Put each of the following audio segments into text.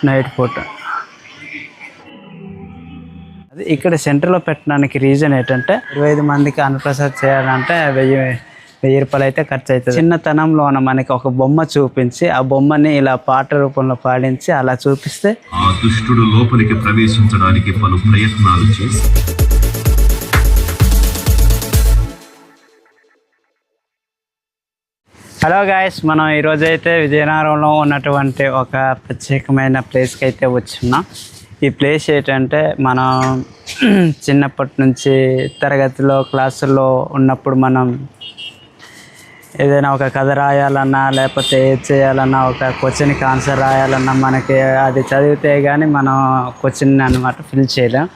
Night పూట అది ఇక్కడ సెంటర్లో పెట్టడానికి రీజన్ ఏంటంటే 25 మందికి అన్నప్రసాద్ చేయాలంటే 1000 రూపాయలు అయితే ఖర్చు అవుతుంది. చిన్నతనంలోన మనకి ఒక బొమ్మ చూపించి ఆ బొమ్మని ఇలా పాట రూపంలో పాడించి అలా చూపిస్తే ఆ దుష్టుడు లోపలికి ప్రవేశించడానికి పలు ప్రయత్నాలు చేసి హలో గాయస్, మనం ఈరోజైతే విజయనగరంలో ఉన్నటువంటి ఒక ప్రత్యేకమైన ప్లేస్కి అయితే వచ్చున్నాం. ఈ ప్లేస్ ఏంటంటే మనం చిన్నప్పటి నుంచి తరగతిలో క్లాసుల్లో ఉన్నప్పుడు మనం ఏదైనా ఒక కథ రాయాలన్నా లేకపోతే ఏది చేయాలన్నా ఒక క్వశ్చన్కి ఆన్సర్ రాయాలన్నా మనకి అది చదివితే కానీ మనం క్వశ్చన్ అన్నమాట ఫిల్ చేయలేం.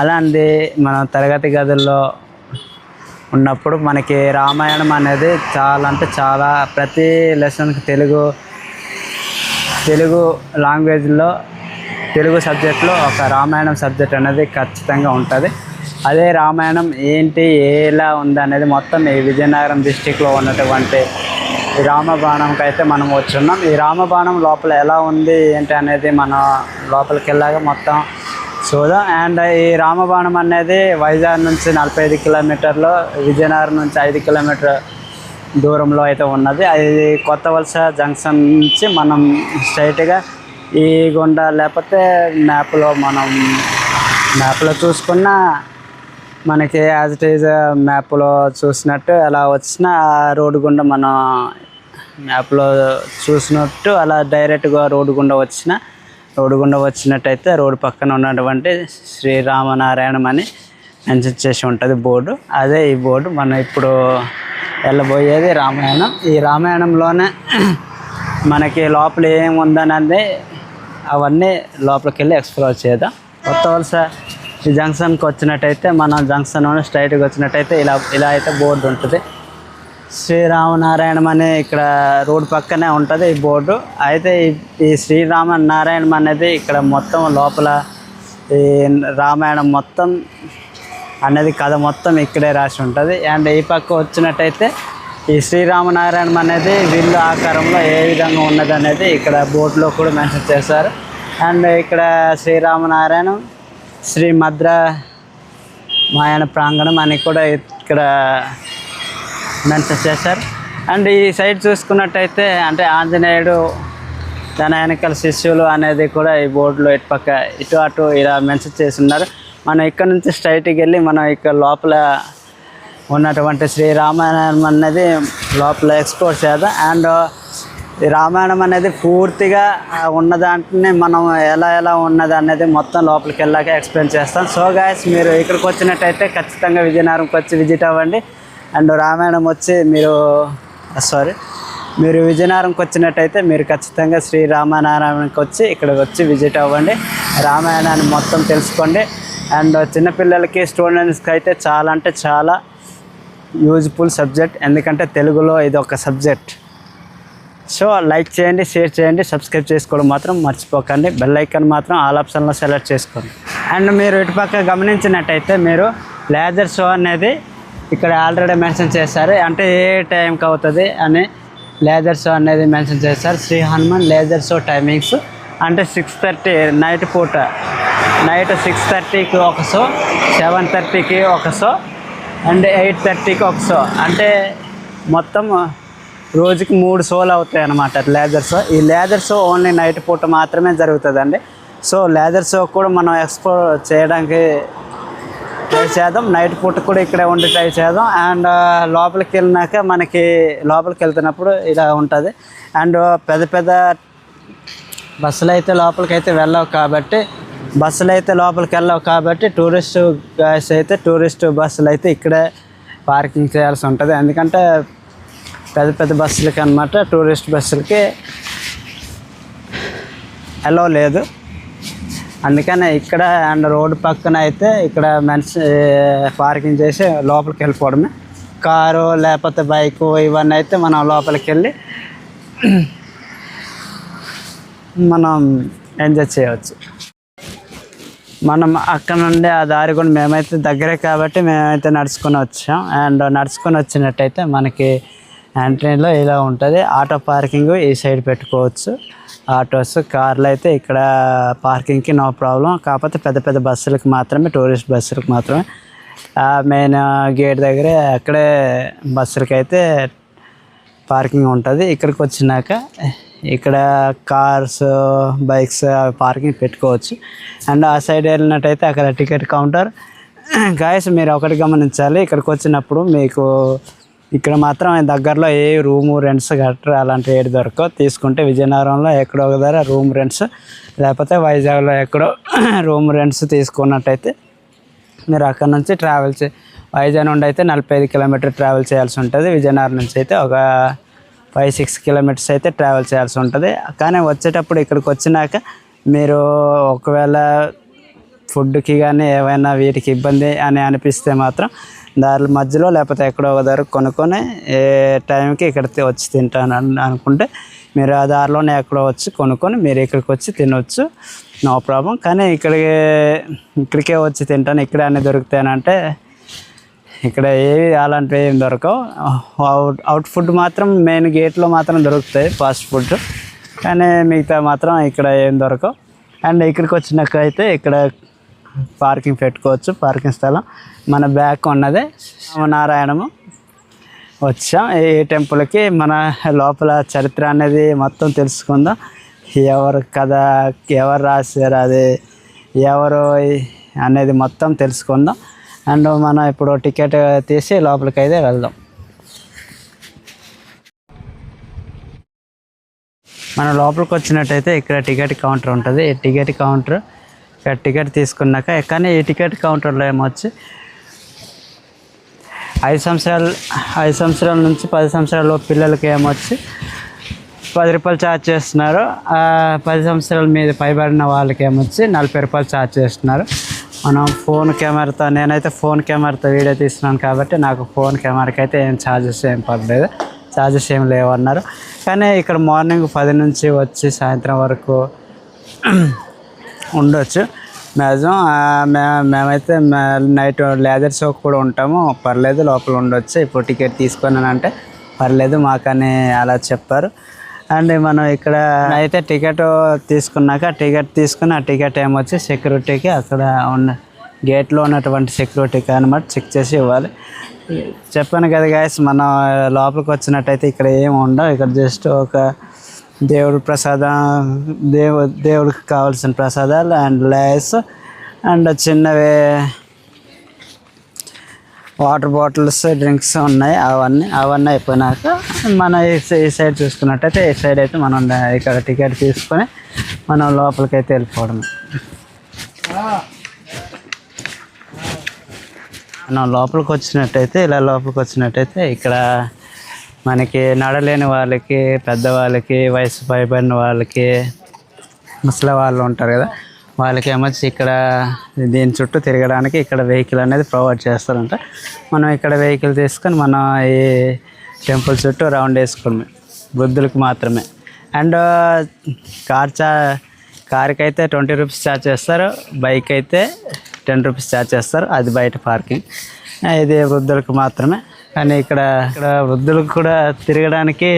అలాంటి మనం తరగతి గదుల్లో ఉన్నప్పుడు మనకి రామాయణం అనేది చాలా ప్రతి లెసన్కి తెలుగు లాంగ్వేజ్లో తెలుగు సబ్జెక్ట్లో ఒక రామాయణం సబ్జెక్ట్ అనేది ఖచ్చితంగా ఉంటుంది. అదే రామాయణం ఏంటి ఎలా ఉంది అనేది మొత్తం ఈ విజయనగరం డిస్టిక్లో ఉన్నటువంటి ఈ రామబాణంకి అయితే మనం వచ్చున్నాం. ఈ రామబాణం లోపల ఎలా ఉంది ఏంటి అనేది మనం లోపలికి వెళ్ళాక మొత్తం చూద్దాం. అండ్ ఈ రామబాణం అనేది వైజాగ్ నుంచి 45 కిలోమీటర్లు, విజయనగరం నుంచి 5 కిలోమీటర్ దూరంలో అయితే ఉన్నది. అది కొత్త వలస జంక్షన్ నుంచి మనం స్ట్రైట్గా ఈ గుండా లేకపోతే మ్యాప్లో చూసుకున్న మనకి యాజ్ ఇట్ ఈజ్ మ్యాప్లో చూసినట్టు అలా వచ్చిన రోడ్డు గుండా మనం మ్యాప్లో చూసినట్టు అలా డైరెక్ట్గా రోడ్డు గుండా వచ్చినట్టయితే రోడ్డు పక్కన ఉన్నటువంటి శ్రీరామనారాయణం అని మెన్షన్ చేసి ఉంటుంది బోర్డు. అదే ఈ బోర్డు. మనం ఇప్పుడు వెళ్ళబోయేది రామాయణం. ఈ రామాయణంలోనే మనకి లోపల ఏముందనేది అవన్నీ లోపలికి వెళ్ళి ఎక్స్ప్లోర్ చేద్దాం. కొత్త వలస ఈ జంక్షన్కి వచ్చినట్టయితే మనం జంక్షన్ స్ట్రైట్గా వచ్చినట్టయితే ఇలా అయితే బోర్డు ఉంటుంది. శ్రీరామనారాయణం అనే ఇక్కడ రోడ్డు పక్కనే ఉంటుంది ఈ బోర్డు. అయితే ఈ శ్రీరామనారాయణం అనేది ఇక్కడ మొత్తం లోపల ఈ రామాయణం మొత్తం అనేది కథ మొత్తం ఇక్కడే రాసి ఉంటుంది. అండ్ ఈ పక్క వచ్చినట్టయితే ఈ శ్రీరామనారాయణం అనేది విల్లు ఆకారంలో ఏ విధంగా ఉన్నది అనేది ఇక్కడ బోర్డులో కూడా మెన్షన్ చేశారు. అండ్ ఇక్కడ శ్రీరామనారాయణం శ్రీమద్ర మాయన ప్రాంగణం అని కూడా ఇక్కడ మెన్షన్ చేశారు. అండ్ ఈ సైడ్ చూసుకున్నట్టయితే అంటే ఆంజనేయుడు తన వెనకాల శిష్యులు అనేది కూడా ఈ బోర్డులో ఇటు అటు ఇలా మెన్షన్ చేసి ఉన్నారు. మనం ఇక్కడ నుంచి స్ట్రైట్కి వెళ్ళి మనం ఇక్కడ లోపల ఉన్నటువంటి శ్రీరామాయణం అనేది లోపల ఎక్స్ప్లోర్ చేద్దాం. అండ్ ఈ రామాయణం అనేది పూర్తిగా ఉన్న దాంట్లోనే మనం ఎలా ఉన్నది అనేది మొత్తం లోపలికి వెళ్ళాక ఎక్స్ప్లెయిన్ చేస్తాం. సో గాయస్, మీరు ఇక్కడికి వచ్చినట్టయితే ఖచ్చితంగా విజయనగరంకి వచ్చి విజిట్ అవ్వండి. అండ్ రామాయణం వచ్చి మీరు విజయనగరంకి వచ్చినట్టయితే మీరు ఖచ్చితంగా శ్రీరామనారాయణకి వచ్చి ఇక్కడికి వచ్చి విజిట్ అవ్వండి. రామాయణాన్ని మొత్తం తెలుసుకోండి. అండ్ చిన్నపిల్లలకి స్టూడెంట్స్కి అయితే చాలా యూజ్ఫుల్ సబ్జెక్ట్. ఎందుకంటే తెలుగులో ఇది ఒక సబ్జెక్ట్. సో లైక్ చేయండి, షేర్ చేయండి, సబ్స్క్రైబ్ చేసుకోవడం మాత్రం మర్చిపోకండి. బెల్ ఐకాన్ మాత్రం ఆల్ ఆప్షన్లో సెలెక్ట్ చేసుకోండి. అండ్ మీరు ఇటుపక్క గమనించినట్టయితే మీరు లేజర్ షో అనేది ఇక్కడ ఆల్రెడీ మెన్షన్ చేశారు. అంటే ఏ టైంకి అవుతుంది అని లేజర్ షో అనేది మెన్షన్ చేశారు. Shri Hanuman laser show timings అంటే 6:30 నైట్ పూట, నైట్ 6:30కి ఒక షో, 7:30కి ఒక షో అండ్ 8:30కి ఒక షో. అంటే మొత్తం రోజుకి 3 షోలు అవుతాయి అన్నమాట లేజర్ షో. ఈ లేజర్ షో ఓన్లీ నైట్ పూట మాత్రమే జరుగుతుందండి. సో లేజర్ షో కూడా మనం ఎక్స్ప్లోర్ చేయడానికి ట్రై చేద్దాం. నైట్ పూట కూడా ఇక్కడే ఉండి ట్రై చేద్దాం. అండ్ లోపలికి వెళ్ళినాక మనకి లోపలికి వెళ్తున్నప్పుడు ఇలా ఉంటుంది. అండ్ పెద్ద బస్సులు అయితే లోపలికి అయితే వెళ్ళవు కాబట్టి టూరిస్ట్ బస్సులు అయితే ఇక్కడే పార్కింగ్ చేయాల్సి ఉంటుంది. ఎందుకంటే పెద్ద బస్సులకి అన్నమాట, టూరిస్ట్ బస్సులకి అలో లేదు. అందుకనే ఇక్కడ అండ్ రోడ్డు పక్కన అయితే ఇక్కడ పార్కింగ్ చేసి లోపలికి వెళ్ళిపోవడమే. కారు లేకపోతే బైకు ఇవన్నీ అయితే మనం లోపలికి వెళ్ళి మనం ఎంజాయ్ చేయవచ్చు. మనం అక్కడ నుండి ఆ దారి కూడా మేమైతే దగ్గరే కాబట్టి మేమైతే నడుచుకొని వచ్చాం. అండ్ నడుచుకొని వచ్చినట్టయితే మనకి ఎంట్రీలో ఇలా ఉంటుంది. ఆటో పార్కింగ్ ఈ సైడ్ పెట్టుకోవచ్చు. ఆటోస్ కార్లు అయితే ఇక్కడ పార్కింగ్కి నో ప్రాబ్లం. కాకపోతే పెద్ద పెద్ద బస్సులకు మాత్రమే, టూరిస్ట్ బస్సులకు మాత్రమే మెయిన్ గేట్ దగ్గరే అక్కడే బస్సులకి అయితే పార్కింగ్ ఉంటుంది. ఇక్కడికి వచ్చినాక ఇక్కడ కార్స్, బైక్స్ పార్కింగ్ పెట్టుకోవచ్చు. అండ్ ఆ సైడ్ వెళ్ళినట్టయితే అక్కడ టికెట్ కౌంటర్. గాయస్ మీరు ఒకటి గమనించాలి, ఇక్కడికి వచ్చినప్పుడు మీకు ఇక్కడ మాత్రం దగ్గరలో ఏ రూము రెంట్స్ గట్రా అలాంటి ఏడు దొరకవు. తీసుకుంటే విజయనగరంలో ఎక్కడో ఒక దగ్గర రూమ్ రెంట్స్, లేకపోతే వైజాగ్లో ఎక్కడో రూమ్ రెంట్స్ తీసుకున్నట్టయితే మీరు అక్కడ నుంచి ట్రావెల్ వైజాగ్ నుండి అయితే 45 కిలోమీటర్ ట్రావెల్ చేయాల్సి ఉంటుంది. విజయనగరం నుంచి అయితే ఒక 5-6 కిలోమీటర్స్ అయితే ట్రావెల్ చేయాల్సి ఉంటుంది. కానీ వచ్చేటప్పుడు ఇక్కడికి వచ్చినాక మీరు ఒకవేళ ఫుడ్కి కానీ ఏమైనా వీటికి ఇబ్బంది అని అనిపిస్తే మాత్రం దారి మధ్యలో లేకపోతే ఎక్కడో ఒక దగ్గర కొనుక్కొని ఏ టైంకి ఇక్కడ వచ్చి తింటాను అనుకుంటే మీరు ఆ దారిలోనే ఎక్కడో వచ్చి కొనుక్కొని మీరు ఇక్కడికి వచ్చి తినవచ్చు, నో ప్రాబ్లం. కానీ ఇక్కడికే వచ్చి తింటాను, ఇక్కడే అన్నీ దొరుకుతాయంటే ఇక్కడ ఏవి అలాంటివి ఏమి దొరకవు. అవుట్ ఫుడ్ మాత్రం మెయిన్ గేట్లో మాత్రం దొరుకుతాయి, ఫాస్ట్ ఫుడ్. కానీ మిగతా మాత్రం ఇక్కడ ఏం దొరకవు. అండ్ ఇక్కడికి వచ్చినాకైతే ఇక్కడ పార్కింగ్ పెట్టుకోవచ్చు. పార్కింగ్ స్థలం మన బ్యాక్ ఉన్నదే నారాయణము. వచ్చాం ఈ టెంపుల్కి. మన లోపల చరిత్ర అనేది మొత్తం తెలుసుకుందాం. ఎవరు కథ, ఎవరు రాశారు, అది ఎవరు అనేది మొత్తం తెలుసుకుందాం. అండ్ మనం ఇప్పుడు టికెట్ తీసి లోపలికి అయితే వెళ్దాం. మన లోపలికి వచ్చినట్టయితే ఇక్కడ టికెట్ కౌంటర్ ఉంటుంది. ఈ టికెట్ కౌంటర్ ఇక్కడ టికెట్ తీసుకున్నాక, కానీ ఈ టికెట్ కౌంటర్లో ఏమొచ్చి 5 సంవత్సరాల నుంచి 10 సంవత్సరాల పిల్లలకి ఏమొచ్చి 10 రూపాయలు ఛార్జ్ చేస్తున్నారు. 10 సంవత్సరాల మీద పైబడిన వాళ్ళకి ఏమొచ్చి 40 రూపాయలు ఛార్జ్ చేస్తున్నారు. మనం ఫోన్ కెమెరాతో, నేనైతే ఫోన్ కెమెరాతో వీడియో తీస్తున్నాను కాబట్టి నాకు ఫోన్ కెమెరాకి అయితే ఏం ఛార్జెస్ ఏం పడలేదు, ఛార్జెస్ ఏం లేవన్నారు. కానీ ఇక్కడ మార్నింగ్ 10 నుంచి వచ్చి సాయంత్రం వరకు ఉండొచ్చు మ్యాక్సిమం. మేమైతే నైట్ లేజర్ షో కూడా ఉంటాము, పర్లేదు లోపల ఉండొచ్చు. ఇప్పుడు టికెట్ తీసుకున్నానంటే పర్లేదు మాకని అలా చెప్పారు. అండ్ మనం ఇక్కడ అయితే టికెట్ తీసుకున్నాక ఆ టికెట్ ఏమొచ్చి సెక్యూరిటీకి అక్కడ ఉన్న గేట్లో ఉన్నటువంటి సెక్యూరిటీకి అనమాట చెక్ చేసి ఇవ్వాలి. చెప్పాను కదా గాయస్, మనం లోపలికి వచ్చినట్టయితే ఇక్కడ ఏమి ఉండవు. ఇక్కడ జస్ట్ ఒక దేవుడి ప్రసాదం, దేవుడికి కావాల్సిన ప్రసాదాలు అండ్ లేస్ అండ్ చిన్నవి వాటర్ బాటిల్స్, డ్రింక్స్ ఉన్నాయి. అవన్నీ అయిపోయినాక మనం ఈ సైడ్ చూసుకున్నట్టయితే ఈ సైడ్ అయితే మనం ఇక్కడ టికెట్ తీసుకొని మనం లోపలికి అయితే వెళ్ళిపోవడం. మనం లోపలికి వచ్చినట్టయితే ఇక్కడ మనకి నడలేని వాళ్ళకి, పెద్దవాళ్ళకి, వయసు పైబడిన వాళ్ళకి, ముసలి వాళ్ళు ఉంటారు కదా, వాళ్ళకి ఏమొచ్చి ఇక్కడ దీని చుట్టూ తిరగడానికి ఇక్కడ వెహికల్ అనేది ప్రొవైడ్ చేస్తారంట. మనం ఇక్కడ వెహికల్ తీసుకొని మనం ఈ టెంపుల్ చుట్టూ రౌండ్ వేసుకోవడమే, వృద్ధులకు మాత్రమే. అండ్ కార్కి అయితే 20 రూపీస్ ఛార్జ్ చేస్తారు, బైక్ అయితే 10 రూపీస్ ఛార్జ్ చేస్తారు, అది బయట పార్కింగ్. ఇది వృద్ధులకు మాత్రమే. కానీ ఇక్కడ వృద్ధులకు కూడా తిరగడానికి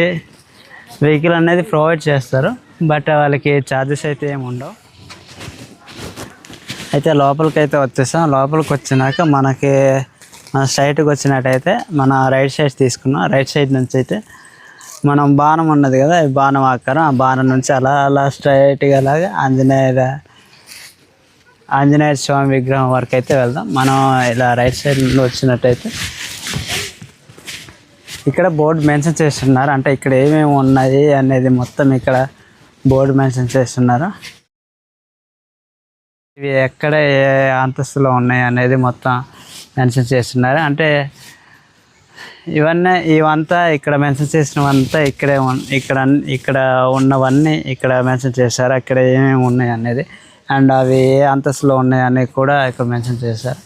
వెహికల్ అనేది ప్రొవైడ్ చేస్తారు, బట్ వాళ్ళకి ఛార్జెస్ అయితే ఏమి ఉండవు. అయితే లోపలికి అయితే వచ్చేసాం. లోపలికి వచ్చినాక మన స్ట్రైట్కి వచ్చినట్టయితే మన రైట్ సైడ్ తీసుకున్నాం. రైట్ సైడ్ నుంచి అయితే మనం బాణం ఉన్నది కదా, ఈ బాణం ఆకారం, ఆ బాణం నుంచి అలా స్ట్రైట్గా అలాగే ఆంజనేయ స్వామి విగ్రహం వరకు అయితే వెళ్దాం. మనం ఇలా రైట్ సైడ్లో వచ్చినట్టయితే ఇక్కడ బోర్డు మెన్షన్ చేస్తున్నారు, అంటే ఇక్కడ ఏమేమి ఉన్నాయి అనేది మొత్తం ఇక్కడ బోర్డు మెన్షన్ చేస్తున్నారు. ఇవి ఎక్కడ ఏ అంతస్తులో ఉన్నాయి అనేది మొత్తం మెన్షన్ చేస్తున్నారు. అంటే ఇవంతా ఇక్కడ మెన్షన్ చేసినవంతా ఇక్కడ ఉన్నవన్నీ ఇక్కడ మెన్షన్ చేశారు, అక్కడ ఏమేమి ఉన్నాయి అనేది. అండ్ అవి ఏ అంతస్తులో ఉన్నాయి అనేది కూడా ఇక్కడ మెన్షన్ చేశారు.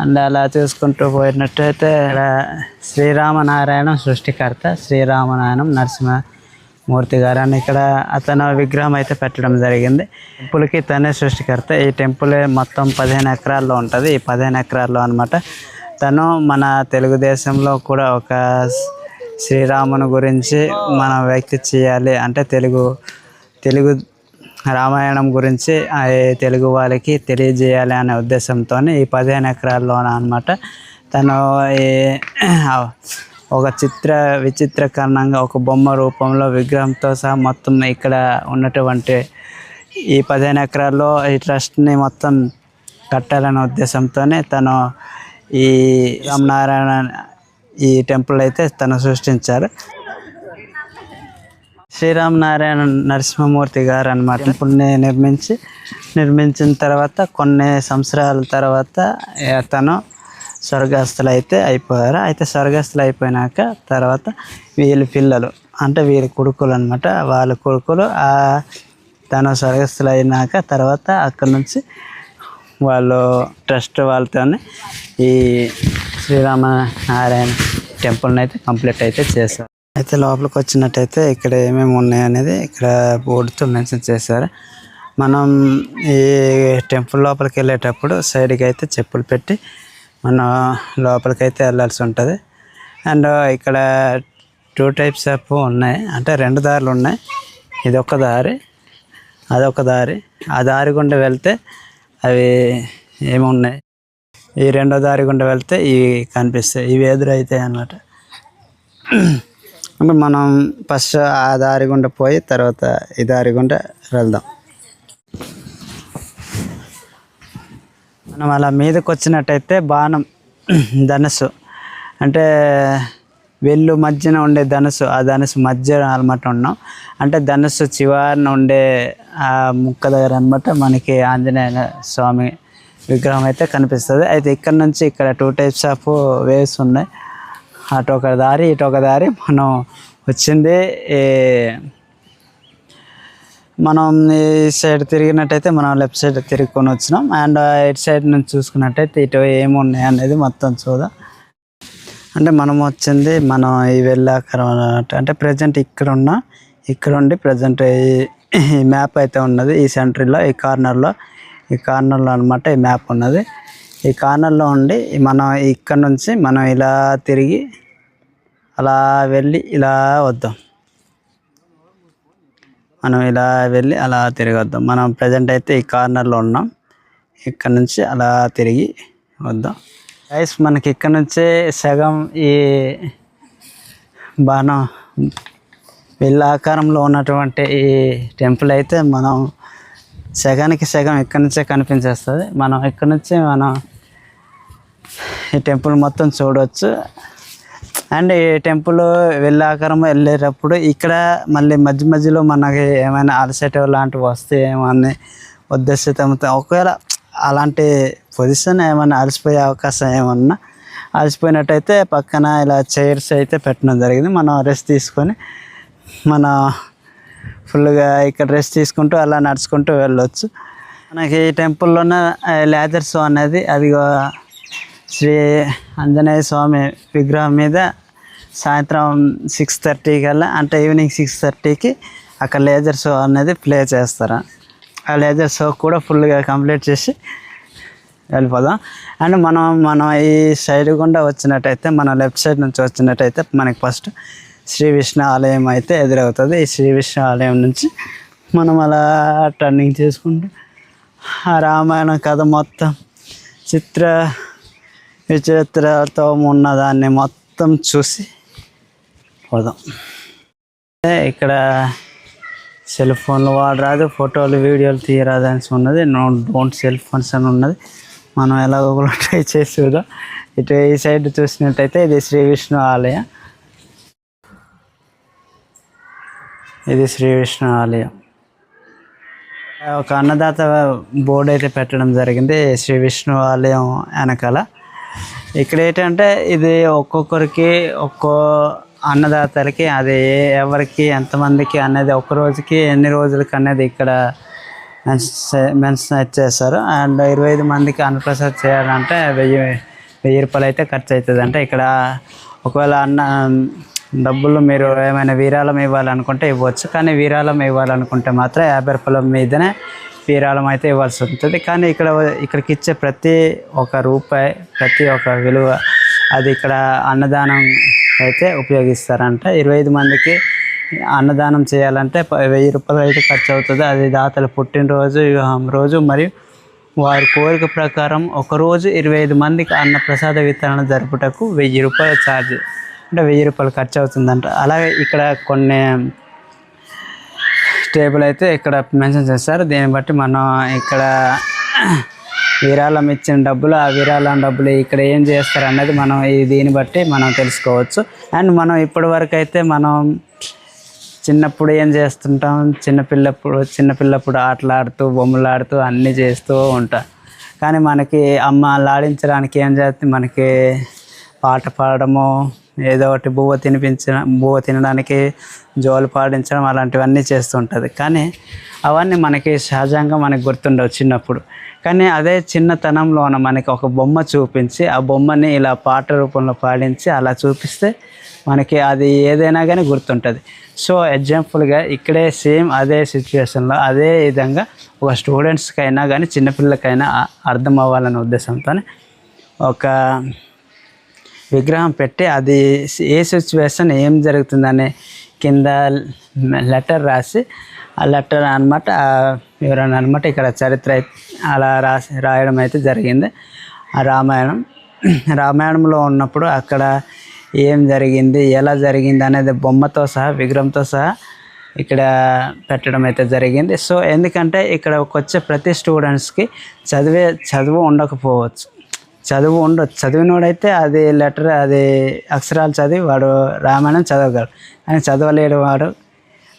అండ్ అలా చూసుకుంటూ పోయినట్టయితే ఇక్కడ శ్రీరామనారాయణం సృష్టికర్త, శ్రీరామనారాయణం నరసింహమూర్తి గారు అని ఇక్కడ అతను విగ్రహం అయితే పెట్టడం జరిగింది. టెంపుల్కి తనే సృష్టికర్త. ఈ టెంపుల్ మొత్తం 15 ఎకరాల్లో ఉంటుంది. ఈ 15 ఎకరాల్లో అనమాట తను మన తెలుగుదేశంలో కూడా ఒక శ్రీరాముని గురించి మనం వ్యక్తి చేయాలి అంటే తెలుగు రామాయణం గురించి తెలుగు వాళ్ళకి తెలియజేయాలి అనే ఉద్దేశంతో ఈ 15 ఎకరాల్లో అనమాట తను ఒక విచిత్రకరణంగా ఒక బొమ్మ రూపంలో విగ్రహంతో సహా మొత్తం ఇక్కడ ఉన్నటువంటి ఈ 15 ఎకరాల్లో ఈ ట్రస్ట్ని మొత్తం కట్టాలనే ఉద్దేశంతోనే తను ఈ రామనారాయణ ఈ టెంపుల్ అయితే తను సృష్టించారు. శ్రీరామనారాయణ నరసింహమూర్తి గారు అన్నమాట టెంపుల్ని నిర్మించిన తర్వాత కొన్ని సంవత్సరాల తర్వాత తను స్వర్గస్థులు అయితే అయిపోయారు. అయితే స్వర్గస్థులు అయిపోయినాక తర్వాత వీళ్ళ పిల్లలు అంటే వీళ్ళ కొడుకులు అనమాట, వాళ్ళ కొడుకులు తను స్వర్గస్థులు అయినాక తర్వాత అక్కడ నుంచి వాళ్ళు ట్రస్ట్ వాళ్ళతోనే ఈ శ్రీరామనారాయణ టెంపుల్ని అయితే కంప్లీట్ అయితే చేశారు. అయితే లోపలికి వచ్చినట్టయితే ఇక్కడ ఏమేమి ఉన్నాయి అనేది ఇక్కడ బోర్డుతో మెన్షన్ చేశారు. మనం ఈ టెంపుల్ లోపలికి వెళ్ళేటప్పుడు సైడ్కి అయితే చెప్పులు పెట్టి మనం లోపలికి అయితే వెళ్ళాల్సి ఉంటుంది. అండ్ ఇక్కడ 2 టైప్స్ ఆఫ్ ఉన్నాయి, అంటే 2 దారులు ఉన్నాయి. ఇది ఒక దారి, అదొక దారి. ఆ దారి గుండా వెళ్తే అవి ఏమున్నాయి, ఈ 2వ దారి గుండా వెళ్తే ఇవి కనిపిస్తాయి, ఇవి ఎదురైతాయి అన్నమాట. అంటే మనం ఫస్ట్ ఆ దారి గుండా పోయి తర్వాత ఈ దారి గుండా వెళ్దాం. మనం అలా మీదకి వచ్చినట్టయితే బాణం ధనుసు అంటే వెళ్ళు మధ్యన ఉండే ధనుసు, ఆ ధనుసు మధ్య అనమాట ఉన్నాం. అంటే ధనుసు చివరిన ఉండే ఆ ముక్క దగ్గర అనమాట మనకి ఆంజనేయ స్వామి విగ్రహం అయితే కనిపిస్తుంది. అయితే ఇక్కడ నుంచి ఇక్కడ 2 టైప్స్ ఆఫ్ వేవ్స్ ఉన్నాయి, అటు ఒక దారి ఇటు ఒక దారి. మనం వచ్చింది మనం ఈ సైడ్ తిరిగినట్టయితే మనం లెఫ్ట్ సైడ్ తిరుగుకొని వచ్చినాం. అండ్ ఇటు సైడ్ నుంచి చూసుకున్నట్టయితే ఇటు ఏమున్నాయి అనేది మొత్తం చూద్దాం. అంటే మనం వచ్చింది మనం ఈ వెళ్ళాకరం అన్నమాట. అంటే ప్రజెంట్ ఇక్కడ ఉండి ప్రజెంట్ ఈ మ్యాప్ అయితే ఉన్నది ఈ సెంటర్లో ఈ కార్నర్లో అనమాట ఈ మ్యాప్ ఉన్నది. ఈ కార్నర్లో ఉండి మనం ఇక్కడ నుంచి మనం ఇలా తిరిగి అలా వెళ్ళి ఇలా వద్దాం, మనం ఇలా వెళ్ళి అలా తిరిగి వద్దాం. మనం ప్రజెంట్ అయితే ఈ కార్నర్లో ఉన్నాం, ఇక్కడ నుంచి అలా తిరిగి వద్దాం. గైస్ మనకి ఇక్కడ నుంచే సగం ఈ బాణం వెళ్ళ ఆకారంలో ఉన్నటువంటి ఈ టెంపుల్ అయితే మనం సగానికి సగం ఇక్కడ నుంచే కనిపించేస్తుంది. మనం ఇక్కడ నుంచి మనం ఈ టెంపుల్ మొత్తం చూడవచ్చు. అండ్ ఈ టెంపుల్ వెళ్ళాకారం వెళ్ళేటప్పుడు ఇక్కడ మళ్ళీ మధ్యలో మనకి ఏమైనా అలసట లాంటివి వస్తే ఏమన్నా ఉద్దేశితంతో ఒకవేళ అలాంటి పొజిషన్ ఏమైనా అలసిపోయే అవకాశం ఏమన్నా అలసిపోయినట్టయితే పక్కన ఇలా చైర్స్ అయితే పెట్టడం జరిగింది. మనం రెస్ట్ తీసుకొని మన ఫుల్గా ఇక్కడ రెస్ట్ తీసుకుంటూ అలా నడుచుకుంటూ వెళ్ళొచ్చు. మనకి ఈ టెంపుల్లోనే లేదర్ షో అనేది అది శ్రీ ఆంజనేయ స్వామి విగ్రహం మీద సాయంత్రం 6:30 కల్లా అంటే ఈవినింగ్ 6:30కి అక్కడ లేజర్ షో అనేది ప్లే చేస్తారు. ఆ లేజర్ షో కూడా ఫుల్గా కంప్లీట్ చేసి వెళ్ళిపోదాం. అండ్ మనం ఈ సైడ్ గుండా వచ్చినట్టయితే మనం లెఫ్ట్ సైడ్ నుంచి వచ్చినట్టయితే మనకి ఫస్ట్ శ్రీ విష్ణు ఆలయం అయితే ఎదురవుతుంది. ఈ శ్రీ విష్ణు ఆలయం నుంచి మనం అలా టర్నింగ్ చేసుకుంటూ ఆ రామాయణ కథ మొత్తం విచిత్రాలతో ఉన్నదాన్ని మొత్తం చూసి పోదాం. ఇక్కడ సెల్ ఫోన్లు వాడరాదు, ఫోటోలు వీడియోలు తీయరాదు అని ఉన్నది. డోంట్ సెల్ ఫోన్స్ అని ఉన్నది. మనం ఎలాగో కూడా ట్రై చేసి చూద్దాం. ఇటు ఈ సైడ్ చూసినట్టయితే ఇది శ్రీ విష్ణు ఆలయం. ఇది శ్రీ విష్ణు ఆలయం. ఒక అన్నదాత బోర్డు అయితే పెట్టడం జరిగింది శ్రీ విష్ణు ఆలయం వెనకాల. ఇక్కడ ఏంటంటే ఇది ఒక్కొక్కరికి అన్నదాతలకి అది ఎవరికి ఎంతమందికి అనేది ఒక రోజుకి ఎన్ని రోజులకి అనేది ఇక్కడ మెన్షన్ చేస్తారు. అండ్ 25 మందికి అన్నప్రసాద్ చేయాలంటే 1000 రూపాయలు అయితే ఖర్చు అవుతుంది. అంటే ఇక్కడ ఒకవేళ డబ్బులు మీరు ఏమైనా విరాళం ఇవ్వాలనుకుంటే ఇవ్వచ్చు, కానీ విరాళం ఇవ్వాలనుకుంటే మాత్రం 50 రూపాయల మీదనే విరాళం అయితే ఇవ్వాల్సి ఉంటుంది. కానీ ఇక్కడికి ఇచ్చే ప్రతి ఒక్క రూపాయి ప్రతి ఒక్క విలువ అది ఇక్కడ అన్నదానం అయితే ఉపయోగిస్తారంట. 25 మందికి అన్నదానం చేయాలంటే 1000 రూపాయలు అయితే ఖర్చు అవుతుంది. అది దాతల పుట్టినరోజు, వివాహం రోజు మరియు వారి కోరిక ప్రకారం ఒకరోజు 25 మందికి అన్నప్రసాద వితరణ జరుపుటకు 1000 రూపాయలు ఛార్జ్, అంటే 1000 రూపాయలు ఖర్చు అవుతుందంట. అలాగే ఇక్కడ కొన్ని టేబుల్ అయితే ఇక్కడ మెన్షన్ చేస్తారు. దీన్ని బట్టి మనం ఇక్కడ విరాళం ఇచ్చిన డబ్బులు, ఆ విరాళం డబ్బులు ఇక్కడ ఏం చేస్తారు అన్నది మనం దీన్ని బట్టి మనం తెలుసుకోవచ్చు. అండ్ మనం ఇప్పటి వరకు అయితే మనం చిన్నప్పుడు ఏం చేస్తుంటాం, చిన్నపిల్లప్పుడు ఆటలాడుతూ బొమ్మలు ఆడుతూ అన్నీ చేస్తూ ఉంటాం. కానీ మనకి అమ్మ లాడించడానికి ఏం చేస్తుంది, మనకి పాట పాడడము, ఏదో ఒకటి బువ్వ తినడానికి జోలు పాడించడం అలాంటివన్నీ చేస్తుంటుంది. కానీ అవన్నీ మనకి సహజంగా మనకు గుర్తుండవు చిన్నప్పుడు. కానీ అదే చిన్నతనంలోన మనకి ఒక బొమ్మ చూపించి ఆ బొమ్మని ఇలా పాట రూపంలో పాడించి అలా చూపిస్తే మనకి అది ఏదైనా కానీ గుర్తుంటుంది. సో ఎగ్జాంపుల్గా ఇక్కడే సేమ్ అదే సిచ్యువేషన్లో అదే విధంగా ఒక స్టూడెంట్స్కైనా కానీ చిన్నపిల్లలకైనా అర్థం అవ్వాలనే ఉద్దేశంతో ఒక విగ్రహం పెట్టి అది ఏ సిచ్యువేషన్ ఏం జరుగుతుందనే కింద లెటర్ రాసి ఆ లెటర్ అనమాట వివరణ అనమాట ఇక్కడ చరిత్ర అలా రాయడం అయితే జరిగింది. ఆ రామాయణంలో ఉన్నప్పుడు అక్కడ ఏం జరిగింది, ఎలా జరిగింది అనేది బొమ్మతో సహా విగ్రహంతో సహా ఇక్కడ పెట్టడం అయితే జరిగింది. సో ఎందుకంటే ఇక్కడ వచ్చే ప్రతి స్టూడెంట్స్కి చదువు ఉండకపోవచ్చు, చదివినోడైతే అది లెటర్ అది అక్షరాలు చదివి వాడు రామాయణం చదవగలడు. కానీ చదవలేడు వాడు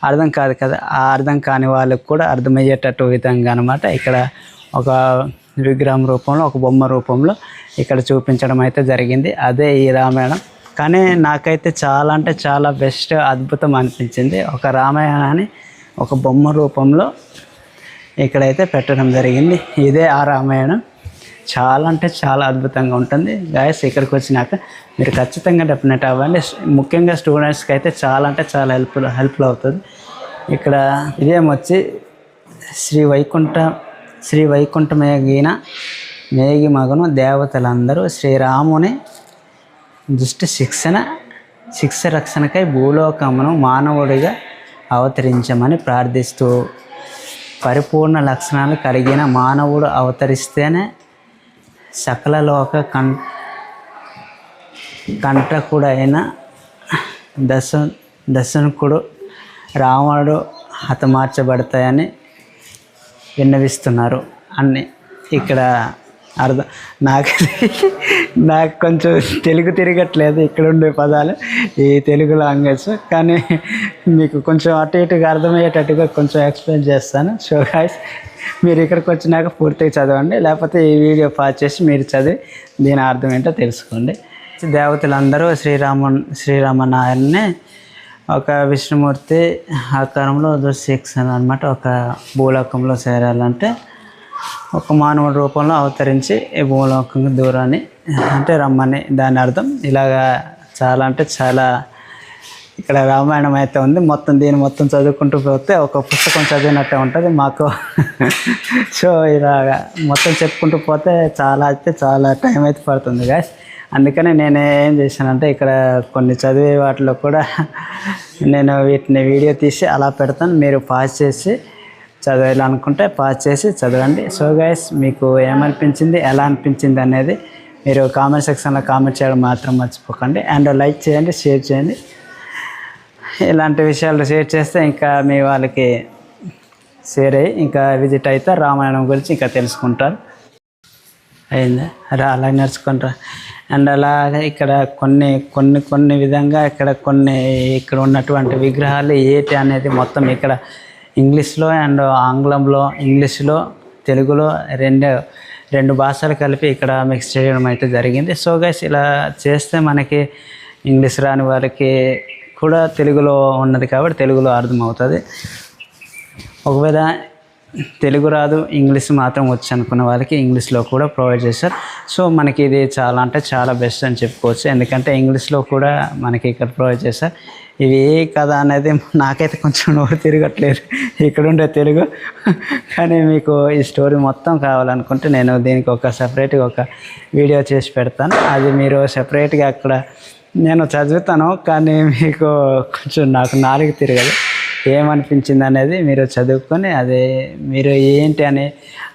అర్థం కాదు కదా, ఆ అర్థం కాని వాళ్ళకు కూడా అర్థమయ్యేటట్టు విధంగా అనమాట ఇక్కడ ఒక విగ్రహం రూపంలో ఒక బొమ్మ రూపంలో ఇక్కడ చూపించడం అయితే జరిగింది. అదే ఈ రామాయణం. కానీ నాకైతే చాలా అంటే చాలా బెస్ట్ అద్భుతం అనిపించింది. ఒక రామాయణాన్ని ఒక బొమ్మ రూపంలో ఇక్కడైతే పెట్టడం జరిగింది. ఇదే ఆ రామాయణం. చాలా అంటే చాలా అద్భుతంగా ఉంటుంది గాయస్. ఇక్కడికి వచ్చినాక మీరు ఖచ్చితంగా డెఫినెట్ అవ్వండి. ముఖ్యంగా స్టూడెంట్స్కి అయితే చాలా అంటే చాలా హెల్ప్ఫుల్ అవుతుంది. ఇక్కడ ఇదేం వచ్చి శ్రీ వైకుంఠమేగిన మేగి మగను దేవతలందరూ శ్రీరాముని దుష్ట శిక్ష రక్షణకై భూలోకమును మానవుడిగా అవతరించమని ప్రార్థిస్తూ పరిపూర్ణ లక్షణాలు కలిగిన మానవుడు అవతరిస్తేనే సకల లోక కంటకుడైన దశనుకుడు రావణుడు హతమార్చబడతాయని విన్నవిస్తున్నారు అని ఇక్కడ అర్థం. నాకు కొంచెం తెలుగు తిరగట్లేదు ఇక్కడ ఉండే పదాలు ఈ తెలుగు లాంగ్వేజ్, కానీ మీకు కొంచెం అటు ఇటుగా అర్థమయ్యేటట్టుగా కొంచెం ఎక్స్ప్లెయిన్ చేస్తాను. సో గైస్ మీరు ఇక్కడికి వచ్చినాక పూర్తిగా చదవండి, లేకపోతే ఈ వీడియో పాజ్ చేసి మీరు చదివి దీని అర్థం ఏంటో తెలుసుకోండి. దేవతలందరూ శ్రీరామనారాయణని ఒక విష్ణుమూర్తి ఆకారంలో శిక్షణ అనమాట ఒక భూలోకంలో చేరాలంటే ఒక మానవుడి రూపంలో అవతరించి ఈ భూలోకం దూరాన్ని అంటే రమ్మని దాని అర్థం. ఇలాగా చాలా అంటే చాలా ఇక్కడ రామాయణం అయితే ఉంది. దీన్ని మొత్తం చదువుకుంటూ పోతే ఒక పుస్తకం చదివినట్టే ఉంటుంది మాకు. సో ఇలాగా మొత్తం చెప్పుకుంటూ పోతే చాలా టైం అయితే పడుతుంది గాయస్. అందుకని నేను ఏం చేశానంటే ఇక్కడ కొన్ని చదివే వాటిలో కూడా నేను వీటిని వీడియో తీసి అలా పెడతాను. మీరు పాజ్ చేసి చదవాలనుకుంటే పాజ్ చేసి చదవండి. సో గైస్ మీకు ఏమనిపించింది, ఎలా అనిపించింది అనేది మీరు కామెంట్ సెక్షన్లో కామెంట్ చేయడం మాత్రం మర్చిపోకండి. అండ్ లైక్ చేయండి, షేర్ చేయండి. ఇలాంటి విషయాలు షేర్ చేస్తే ఇంకా మీ వాళ్ళకి షేర్ అయ్యి ఇంకా విజిట్ అవుతారు, రామాయణం గురించి ఇంకా తెలుసుకుంటారు. అయిందా అలా నేర్చుకుంటారా. అండ్ అలాగే ఇక్కడ కొన్ని విధంగా ఇక్కడ ఉన్నటువంటి విగ్రహాలు ఏంటి అనేది మొత్తం ఇక్కడ ఇంగ్లీష్లో అండ్ ఆంగ్లంలో, ఇంగ్లీష్లో, తెలుగులో రెండు భాషలు కలిపి ఇక్కడ మిక్స్ చేయడం అయితే జరిగింది. సో గైస్ ఇలా చేస్తే మనకి ఇంగ్లీష్ రాని వారికి కూడా తెలుగులో ఉన్నది కాబట్టి తెలుగులో అర్థమవుతుంది. ఒకవేళ తెలుగు రాదు ఇంగ్లీష్ మాత్రం వచ్చు అనుకున్న వాళ్ళకి ఇంగ్లీష్లో కూడా ప్రొవైడ్ చేశారు. సో మనకి ఇది చాలా అంటే చాలా బెస్ట్ అని చెప్పుకోవచ్చు. ఎందుకంటే ఇంగ్లీష్లో కూడా మనకి ఇక్కడ ప్రొవైడ్ చేశారు. ఇవి ఏ కథ అనేది నాకైతే కొంచెం నోరు తిరగట్లేదు ఇక్కడ ఉండే తెలుగు. కానీ మీకు ఈ స్టోరీ మొత్తం కావాలనుకుంటే నేను దీనికి ఒక సపరేట్గా ఒక వీడియో చేసి పెడతాను. అది మీరు సపరేట్గా అక్కడ నేను చదువుతాను, కానీ మీకు కొంచెం నాకు నాలుగు తిరగదు. ఏమనిపించింది అనేది మీరు చదువుకొని అదే మీరు ఏంటి అని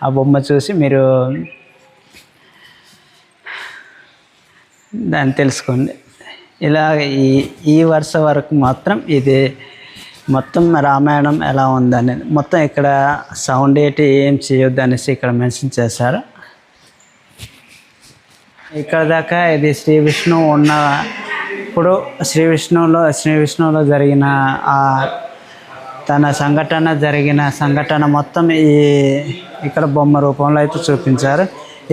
ఆ బొమ్మ చూసి మీరు దాన్ని తెలుసుకోండి. ఇలా ఈ వరుస వరకు మాత్రం ఇది మొత్తం రామాయణం ఎలా ఉందనేది మొత్తం ఇక్కడ సౌండ్ ఏంటి ఏం చేయొద్దు అనేసి ఇక్కడ మెన్షన్ చేశారు. ఇక్కడ దాకా ఇది శ్రీ విష్ణువు ఉన్నప్పుడు శ్రీ విష్ణువులో జరిగిన తన జరిగిన సంఘటన మొత్తం ఇక్కడ బొమ్మ రూపంలో అయితే చూపించారు.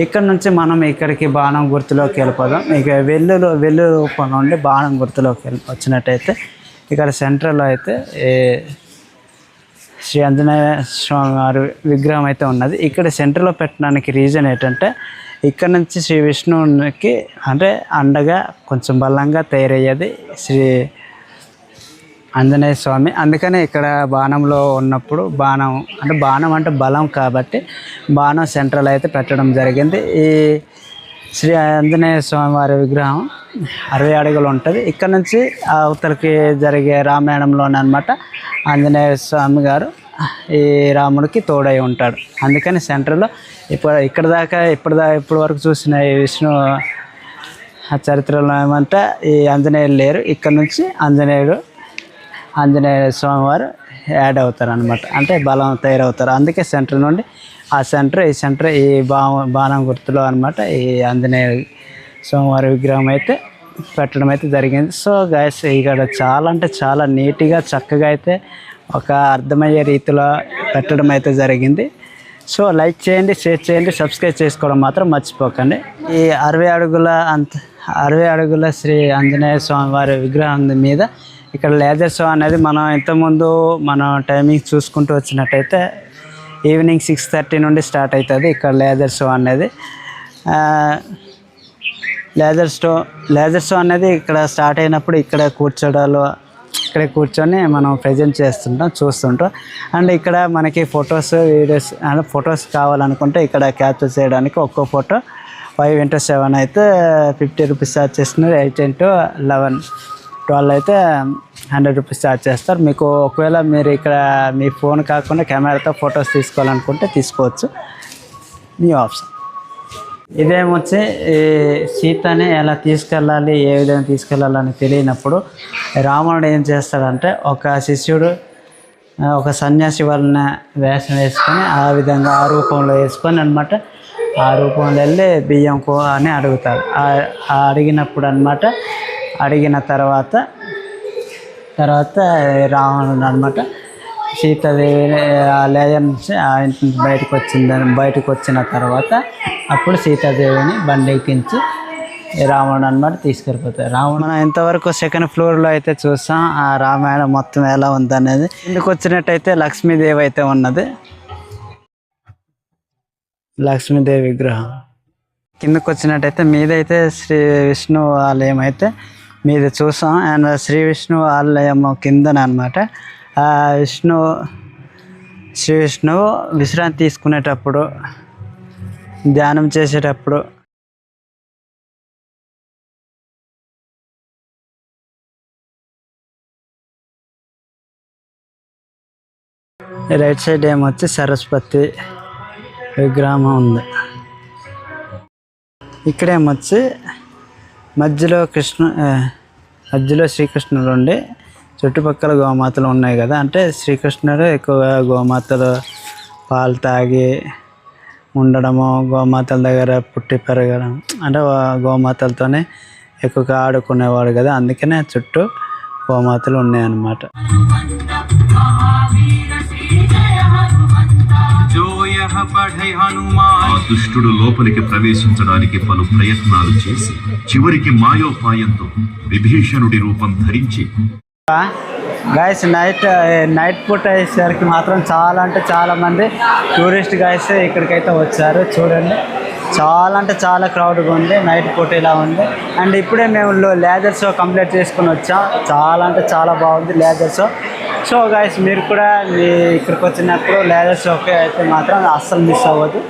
ఇక్కడ నుంచి మనం ఇక్కడికి బాణం గుర్తులోకి వెళ్ళిపోదాం. ఇక వెల్లు రూపంలో ఉండి బాణం గుర్తులోకి వచ్చినట్టయితే ఇక్కడ సెంటర్లో అయితే శ్రీ ఆంజనేయ స్వామి వారి విగ్రహం అయితే ఉన్నది. ఇక్కడ సెంటర్లో పెట్టడానికి రీజన్ ఏంటంటే ఇక్కడ నుంచి శ్రీ విష్ణువునికి అంటే అండగా కొంచెం బలంగా తయారయ్యేది శ్రీ ఆంజనేయ స్వామి. అందుకనే ఇక్కడ బాణంలో ఉన్నప్పుడు బాణం అంటే బలం కాబట్టి బాణం సెంట్రల్ అయితే పెట్టడం జరిగింది. ఈ శ్రీ ఆంజనేయ స్వామి వారి విగ్రహం 60 అడుగులు ఉంటుంది. ఇక్కడ నుంచి అవతలకి జరిగే రామాయణంలోనే అనమాట ఆంజనేయ స్వామి గారు ఈ రాముడికి తోడై ఉంటాడు. అందుకని సెంటర్లో ఇప్పుడు వరకు చూసిన ఈ విష్ణు చరిత్రలో ఏమంటే ఈ ఆంజనేయులు లేరు. ఇక్కడ నుంచి ఆంజనేయ స్వామి వారు యాడ్ అవుతారు అనమాట, అంటే బలం తయారవుతారు. అందుకే సెంటర్ నుండి ఈ సెంటర్ ఈ బాణం గుర్తులో అనమాట ఈ ఆంజనేయ స్వామివారి విగ్రహం అయితే పెట్టడం అయితే జరిగింది. సో గైస్ ఇక్కడ చాలా నీట్గా చక్కగా అయితే ఒక అర్థమయ్యే రీతిలో పెట్టడం అయితే జరిగింది. సో లైక్ చేయండి, షేర్ చేయండి, సబ్స్క్రైబ్ చేసుకోవడం మాత్రం మర్చిపోకండి. ఈ 60 అడుగుల శ్రీ ఆంజనేయ స్వామి వారి విగ్రహం మీద ఇక్కడ లేజర్ షో అనేది మనం ఇంతకుముందు టైమింగ్ చూసుకుంటూ వచ్చినట్టయితే ఈవినింగ్ 6:30 నుండి స్టార్ట్ అవుతుంది ఇక్కడ లేజర్ షో అనేది. లేజర్ షో అనేది ఇక్కడ స్టార్ట్ అయినప్పుడు ఇక్కడే కూర్చొని మనం ప్రజెంట్ చూస్తుంటాం. అండ్ ఇక్కడ మనకి వీడియోస్ ఫొటోస్ కావాలనుకుంటే ఇక్కడ క్యాప్చర్ చేయడానికి ఒక్కో ఫోటో 5x7 అయితే 50 రూపీస్ ఛార్జ్ చేస్తున్నారు. 8x11 12 అయితే 100 రూపీస్ ఛార్జ్ చేస్తారు. మీకు ఒకవేళ మీరు ఇక్కడ మీ ఫోన్ కాకుండా కెమెరాతో ఫొటోస్ తీసుకోవాలనుకుంటే తీసుకోవచ్చు, మీ ఆప్షన్. ఇదేమొచ్చి సీతని ఎలా తీసుకెళ్ళాలి, ఏ విధంగా తీసుకెళ్ళాలని తెలియనప్పుడు రావణుడు ఏం చేస్తాడంటే ఒక శిష్యుడు ఒక సన్యాసి వాళ్ళని వేషం వేసుకొని ఆ విధంగా ఆ రూపంలో వేసుకొని అనమాట ఆ రూపంలో వెళ్ళి బియ్యం అని అడుగుతాడు. అడిగినప్పుడు అనమాట అడిగిన తర్వాత రావణుడు అనమాట సీతాదేవిని ఆ లేజర్ నుంచి ఆ ఇంటి నుంచి బయటకు వచ్చిన తర్వాత అప్పుడు సీతాదేవిని బండెక్కించి రావణుడు అనమాట తీసుకెళ్ళిపోతారు. మనం ఎంతవరకు సెకండ్ ఫ్లోర్లో అయితే చూస్తాం ఆ రామాయణం మొత్తం ఎలా ఉందనేది. ఇందుకు వచ్చినట్టయితే లక్ష్మీదేవి అయితే ఉన్నది, లక్ష్మీదేవి విగ్రహం. కిందకు వచ్చినట్టయితే మీదైతే శ్రీ విష్ణు ఆలయం అయితే మీద చూసాం. అండ్ శ్రీ విష్ణు ఆలయం కిందన అనమాట శ్రీ విష్ణువు విశ్రాంతి తీసుకునేటప్పుడు ధ్యానం చేసేటప్పుడు రైట్ సైడ్ ఏమొచ్చి సరస్వతి విగ్రహం ఉంది. ఇక్కడేమొచ్చి మధ్యలో శ్రీకృష్ణుడు ఉండి చుట్టుపక్కల గోమాతలు ఉన్నాయి కదా, అంటే శ్రీకృష్ణుడు ఎక్కువగా గోమాతలు పాలు తాగి ఉండడము, గోమాతల దగ్గర పుట్టి పెరగడం, అంటే గోమాతలతోనే ఎక్కువగా ఆడుకునేవాడు కదా, అందుకనే చుట్టూ గోమాతలు ఉన్నాయన్నమాట. దుష్టుడు లోపలికి ప్రవేశించడానికి పలు ప్రయత్నాలు చేసి చివరికి మాయోపాయంతో విభీషణుడి రూపం ధరించి గైస్ నైట్ పూట అయ్యేసరికి మాత్రం చాలా మంది టూరిస్ట్ గైస్ ఇక్కడికైతే వచ్చారు. చూడండి చాలా క్రౌడ్గా ఉంది, నైట్ పూట ఇలా ఉంది. అండ్ ఇప్పుడే మేము లేజర్ షో కంప్లీట్ చేసుకుని వచ్చాం. చాలా బాగుంది లేజర్ షో. సో గైస్ మీరు కూడా ఇక్కడికి వచ్చినప్పుడు లేజర్ షోకి అయితే మాత్రం అస్సలు మిస్ అవ్వద్దు.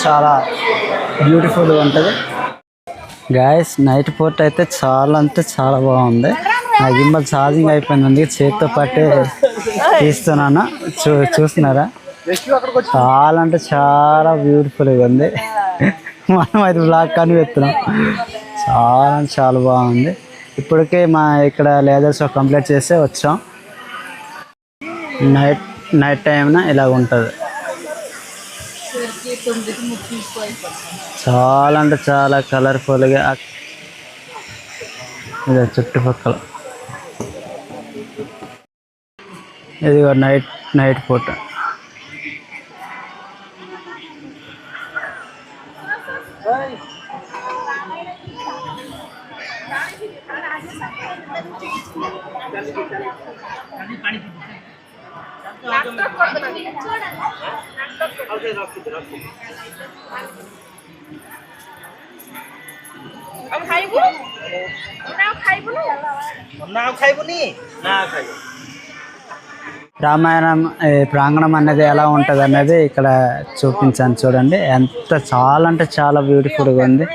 చాలా బ్యూటిఫుల్గా ఉంటుంది. గాయస్ నైట్ పూట అయితే చాలా అంటే చాలా బాగుంది. నా గింబల్ ఛార్జింగ్ అయిపోయింది, అందుకే చేతితో పట్టే తీస్తున్నాను. చూస్తున్నారా, చాలా అంటే చాలా బ్యూటిఫుల్గా ఉంది. మనం అయితే బ్లాక్ కానీ పెడుతున్నాం. చాలా అంటే చాలా బాగుంది. ఇప్పటికే మా ఇక్కడ లేదర్స్ కంప్లీట్ చేస్తే వచ్చాం. నైట్ టైంన ఇలా ఉంటుంది. చాలా అంటే చాలా కలర్ఫుల్గా ఇది చుట్టుపక్కల. ఇది నైట్ పూట. రామాయణం ప్రాంగణం అనేది ఎలా ఉంటుంది అనేది ఇక్కడ చూపించాను చూడండి. ఎంత చాలా అంటే చాలా బ్యూటిఫుల్గా ఉంది.